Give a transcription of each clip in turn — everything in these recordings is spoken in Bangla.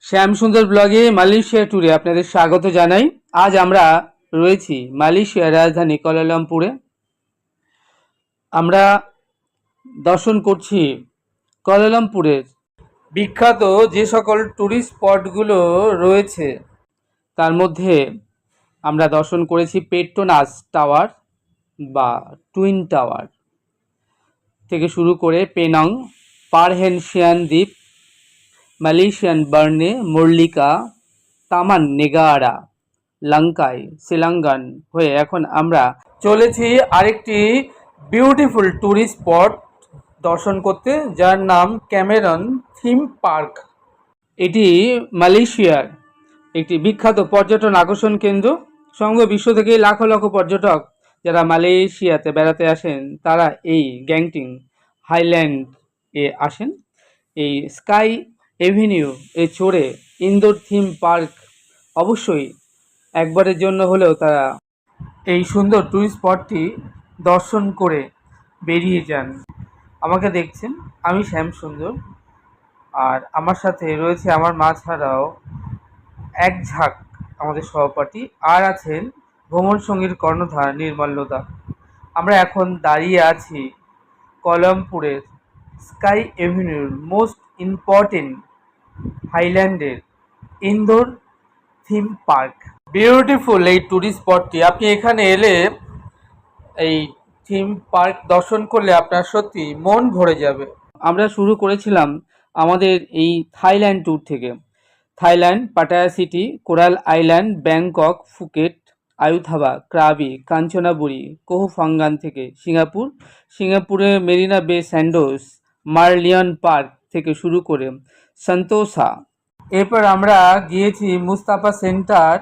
শ্যামসুন্দর ব্লগে মালয়েশিয়া ট্যুরে আপনাদের স্বাগত জানাই। আজ আমরা রয়েছি মালয়েশিয়ার রাজধানী কুয়ালালামপুরে। আমরা দর্শন করছি কুয়ালালামপুরের বিখ্যাত যে সকল ট্যুরিস্ট স্পটগুলো রয়েছে তার মধ্যে আমরা দর্শন করেছি পেট্রোনাস টাওয়ার বা টুইন টাওয়ার থেকে শুরু করে পেনাং, পারহেনশিয়ান দ্বীপ, মালয়েশিয়ান বার্নে, মুরলিকা, তামান নেগারা, লঙ্কাই, সিলাঙ্গান হয়ে এখন আমরা চলেছি আরেকটি বিউটিফুল ট্যুরিস্ট স্পট দর্শন করতে, যার নাম ক্যামেরন থিম পার্ক। এটি মালয়েশিয়ার একটি বিখ্যাত পর্যটন আকর্ষণ কেন্দ্র। সমগ্র বিশ্ব থেকে লাখ লাখ পর্যটক যারা মালয়েশিয়াতে বেড়াতে আসেন তারা এই গ্যাংটিং হাইল্যান্ড এ আসেন। এই স্কাই এভিনিউ এ চড়ে ইনডোর থিম পার্ক অবশ্যই একবারের জন্য হলেও তারা এই সুন্দর টুরিস্ট স্পটটি দর্শন করে বেরিয়ে যান। আমাকে দেখছেন, আমি শ্যামসুন্দর, আর আমার সাথে রয়েছে আমার মা ছাড়াও এক ঝাঁক আমাদের সহপাঠী, আর আছেন ভ্রমণ সঙ্গীর কর্ণধার নির্মল্যদা। আমরা এখন দাঁড়িয়ে আছি কুয়ালালামপুরের স্কাই এভিনিউর মোস্ট ইম্পর্টেন্ট হাইল্যান্ডের ইনডোর থিম পার্ক। বিউটিফুল এই ট্যুরিস্ট স্পটটি, আপনি এখানে এলে এই থিম পার্ক দর্শন করলে আপনার সত্যি মন ভরে যাবে। আমরা শুরু করেছিলাম আমাদের এই থাইল্যান্ড ট্যুর থেকে। Thailand, Pattaya city, Coral Island, Bangkok, Phuket, Ayutthaya, Krabi, Kanchanaburi, Koh Phangan থেকে সিঙ্গাপুরে মেরিনা বে স্যান্ডোস, মারলিয়ন পার্ক থেকে শুরু করে সন্তোসা। এরপর আমরা গিয়েছি মুস্তাফা সেন্টার,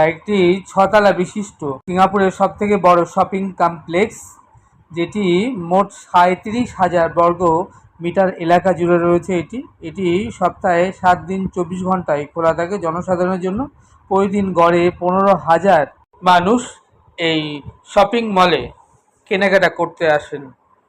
একটি 6 তলা বিশিষ্ট সিঙ্গাপুরের সবথেকে বড় শপিং কমপ্লেক্স, যেটি মোট 37,000 বর্গ মিটার এলাকা জুড়ে রয়েছে। এটি সপ্তাহে 7 দিন 24 ঘন্টায় খোলা থাকে জনসাধারণের জন্য। প্রতিদিন গড়ে 15,000 মানুষ এই শপিং মলে কেনাকাটা করতে আসেন।